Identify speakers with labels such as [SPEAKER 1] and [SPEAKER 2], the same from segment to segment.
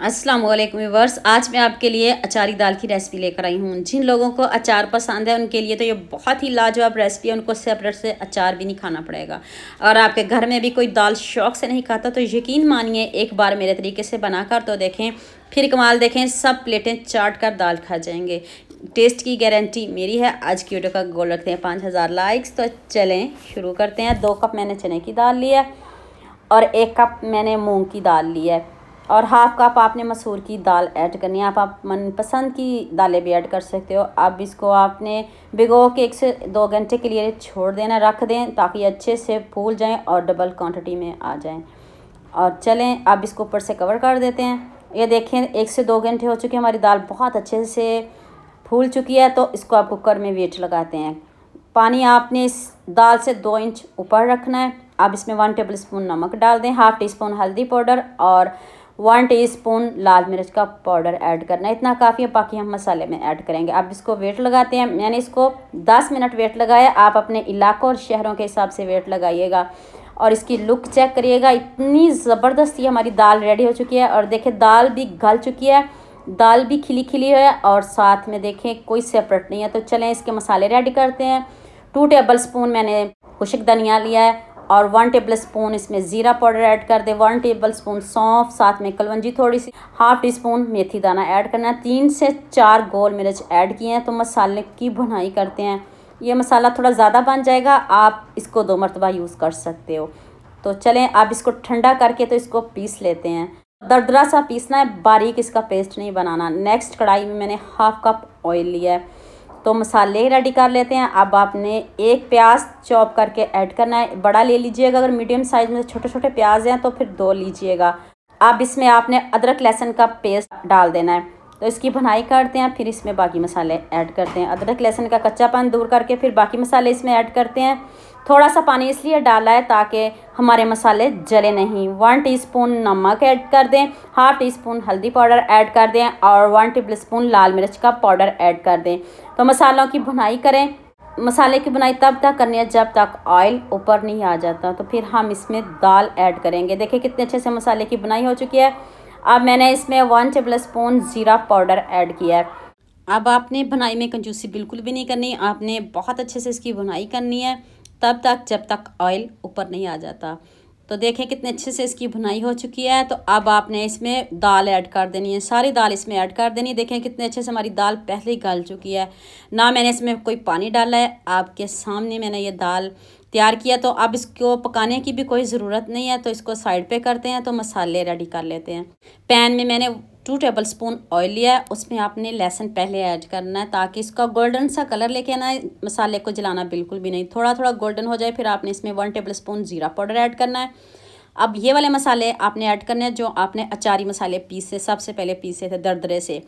[SPEAKER 1] अस्सलाम वालेकुम व्यूअर्स। आज मैं आपके लिए अचारी दाल की रेसिपी लेकर आई हूँ। जिन लोगों को अचार पसंद है उनके लिए तो ये बहुत ही लाजवाब रेसिपी है। उनको सेपरेट से अचार भी नहीं खाना पड़ेगा। और आपके घर में भी कोई दाल शौक से नहीं खाता तो यकीन मानिए एक बार मेरे तरीके से बनाकर तो देखें, फिर कमाल देखें, सब प्लेटें चाट कर दाल खा जाएंगे। टेस्ट की गारंटी मेरी है। आज की वीडियो का गोल रखते हैं 5000 लाइक्स। तो चलें शुरू करते हैं। 2 कप मैंने चने की दाल लिया और 1 कप मैंने मूंग की दाल ली है और हाफ़ कप आपने मसूर की दाल ऐड करनी है। आप मनपसंद की दालें भी ऐड कर सकते हो। अब इसको आपने भिगो के 1 से 2 घंटे के लिए छोड़ देना, रख दें ताकि अच्छे से फूल जाएं और डबल क्वांटिटी में आ जाएं। और चलें अब इसको ऊपर से कवर कर देते हैं। ये देखें 1 से 2 घंटे हो चुके हैं, हमारी दाल बहुत अच्छे से फूल चुकी है। तो इसको आप कुकर में वेट लगाते हैं। पानी आपने इस दाल से 2 इंच ऊपर रखना है। अब इसमें 1 टेबल स्पून नमक डाल दें, हाफ़ टी स्पून हल्दी पाउडर और 1 टीस्पून लाल मिर्च का पाउडर ऐड करना है। इतना काफ़ी है, बाकी हम मसाले में ऐड करेंगे। अब इसको वेट लगाते हैं। मैंने इसको 10 मिनट वेट लगाया। आप अपने इलाकों और शहरों के हिसाब से वेट लगाइएगा और इसकी लुक चेक करिएगा। इतनी ज़बरदस्त ये हमारी दाल रेडी हो चुकी है। और देखिए दाल भी गल चुकी है, दाल भी खिली खिली है और साथ में देखें कोई सेपरेट नहीं है। तो चलें इसके मसाले रेडी करते हैं। 2 टेबल स्पून मैंने खुश्क धनिया लिया है और 1 टेबल स्पून इसमें ज़ीरा पाउडर ऐड कर दें, 1 टेबल स्पून सौंफ, साथ में कलवंजी थोड़ी सी, हाफ़ टी स्पून मेथी दाना ऐड करना है। 3 से 4 गोल मिर्च ऐड किए हैं। तो मसाले की भुनाई करते हैं। ये मसाला थोड़ा ज़्यादा बन जाएगा, आप इसको 2 मरतबा यूज़ कर सकते हो। तो चलें अब इसको ठंडा करके तो इसको पीस लेते हैं। दरदरा सा पीसना है, बारीक इसका पेस्ट नहीं बनाना। नेक्स्ट कढ़ाई में मैंने हाफ़ कप ऑयल लिया है। तो मसाले रेडी कर लेते हैं। अब आपने 1 प्याज चॉप करके ऐड करना है, बड़ा ले लीजिएगा। अगर मीडियम साइज़ में छोटे छोटे प्याज हैं तो फिर 2 लीजिएगा। अब इसमें आपने अदरक लहसुन का पेस्ट डाल देना है। तो इसकी भुनाई करते हैं, फिर इसमें बाकी मसाले ऐड करते हैं। अदरक लहसुन का कच्चापन दूर करके फिर बाकी मसाले इसमें ऐड करते हैं। थोड़ा सा पानी इसलिए डाला है ताकि हमारे मसाले जले नहीं। 1 टीस्पून नमक ऐड कर दें, हाफ़ टी स्पून हल्दी पाउडर ऐड कर दें और 1 टेबल स्पून लाल मिर्च का पाउडर ऐड कर दें। तो मसालों की भुनाई करें। मसाले की भुनाई तब तक करनी है जब तक ऑयल ऊपर नहीं आ जाता। तो फिर हम इसमें दाल ऐड करेंगे। देखिए कितने अच्छे से मसाले की भुनाई हो चुकी है। अब मैंने इसमें 1 टेबल स्पून ज़ीरा पाउडर ऐड किया है। अब आपने भुनाई में कंजूसी बिल्कुल भी नहीं करनी, आपने बहुत अच्छे से इसकी भुनाई करनी है तब तक जब तक ऑयल ऊपर नहीं आ जाता। तो देखें कितने अच्छे से इसकी भुनाई हो चुकी है। तो अब आपने इसमें दाल ऐड कर देनी है, सारी दाल इसमें ऐड कर देनी है। देखें कितने अच्छे से हमारी दाल पहले ही गल चुकी है, ना मैंने इसमें कोई पानी डाला है। आपके सामने मैंने ये दाल तैयार किया। तो अब इसको पकाने की भी कोई ज़रूरत नहीं है। तो इसको साइड पे करते हैं। तो मसाले रेडी कर लेते हैं। पैन में मैंने 2 टेबल स्पून ऑयल लिया है। उसमें आपने लहसुन पहले ऐड करना है ताकि इसका गोल्डन सा कलर लेके आना है। मसाले को जलाना बिल्कुल भी नहीं, थोड़ा थोड़ा गोल्डन हो जाए। फिर आपने इसमें 1 टेबल स्पून ज़ीरा पाउडर ऐड करना है। अब ये वाले मसाले आपने ऐड करने हैं जो आपने अचारी मसाले पीसे, सबसे पहले पीसे थे दरदरे से।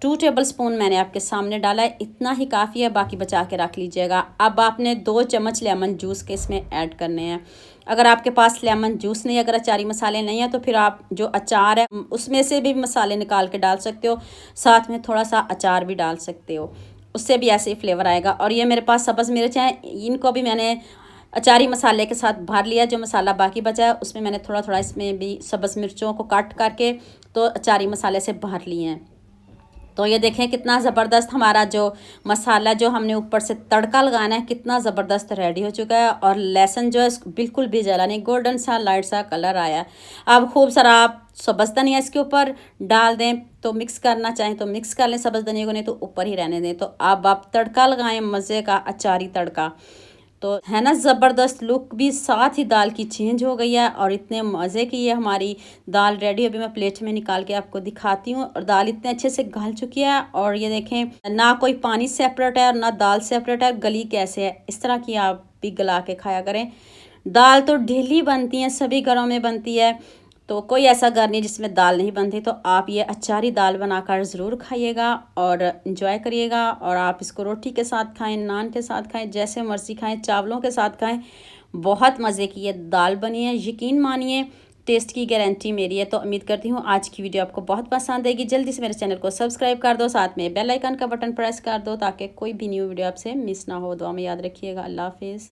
[SPEAKER 1] 2 टेबल स्पून मैंने आपके सामने डाला है, इतना ही काफ़ी है, बाकी बचा के रख लीजिएगा। अब आपने 2 चम्मच लेमन जूस के इसमें ऐड करने हैं। अगर आपके पास लेमन जूस नहीं है, अगर अचारी मसाले नहीं है तो फिर आप जो अचार है उसमें से भी मसाले निकाल के डाल सकते हो। साथ में थोड़ा सा अचार भी डाल सकते हो, उससे भी ऐसे ही फ्लेवर आएगा। और ये मेरे पास सब्ज़ मिर्च हैं, इनको भी मैंने अचारी मसाले के साथ भर लिया। जो मसाला बाकी बचा है उसमें मैंने थोड़ा थोड़ा इसमें भी सब्ज़ मिर्चों को कट करके तो अचारी मसाले से भर लिए हैं। तो ये देखें कितना ज़बरदस्त हमारा जो मसाला जो हमने ऊपर से तड़का लगाना है कितना ज़बरदस्त रेडी हो चुका है। और लहसुन जो है बिल्कुल भी जला नहीं, गोल्डन सा लाइट सा कलर आया। अब खूब सारा आप सब्ज़ धनिया इसके ऊपर डाल दें। तो मिक्स करना चाहें तो मिक्स कर लें सब्ज़ धनिया को, नहीं तो ऊपर ही रहने दें। तो अब आप तड़का लगाएं, मज़े का अचारी तड़का। तो है ना ज़बरदस्त लुक भी, साथ ही दाल की चेंज हो गई है और इतने मज़े की ये हमारी दाल रेडी। अभी मैं प्लेट में निकाल के आपको दिखाती हूँ। और दाल इतने अच्छे से गल चुकी है और ये देखें ना कोई पानी सेपरेट है और ना दाल सेपरेट है, गली कैसे है। इस तरह की आप भी गला के खाया करें। दाल तो डेली बनती है, सभी घरों में बनती है, तो कोई ऐसा घर नहीं जिसमें दाल नहीं बनती। तो आप ये अचारी दाल बनाकर ज़रूर खाइएगा और इन्जॉय करिएगा। और आप इसको रोटी के साथ खाएं, नान के साथ खाएं, जैसे मर्ज़ी खाएं, चावलों के साथ खाएं। बहुत मज़े की ये दाल बनी है, यकीन मानिए टेस्ट की गारंटी मेरी है। तो उम्मीद करती हूँ आज की वीडियो आपको बहुत पसंद आएगी। जल्दी से मेरे चैनल को सब्सक्राइब कर दो, साथ में बेल आइकन का बटन प्रेस कर दो ताकि कोई भी न्यू वीडियो आपसे मिस ना हो। दुआ में याद रखिएगा। अल्लाह हाफिज़।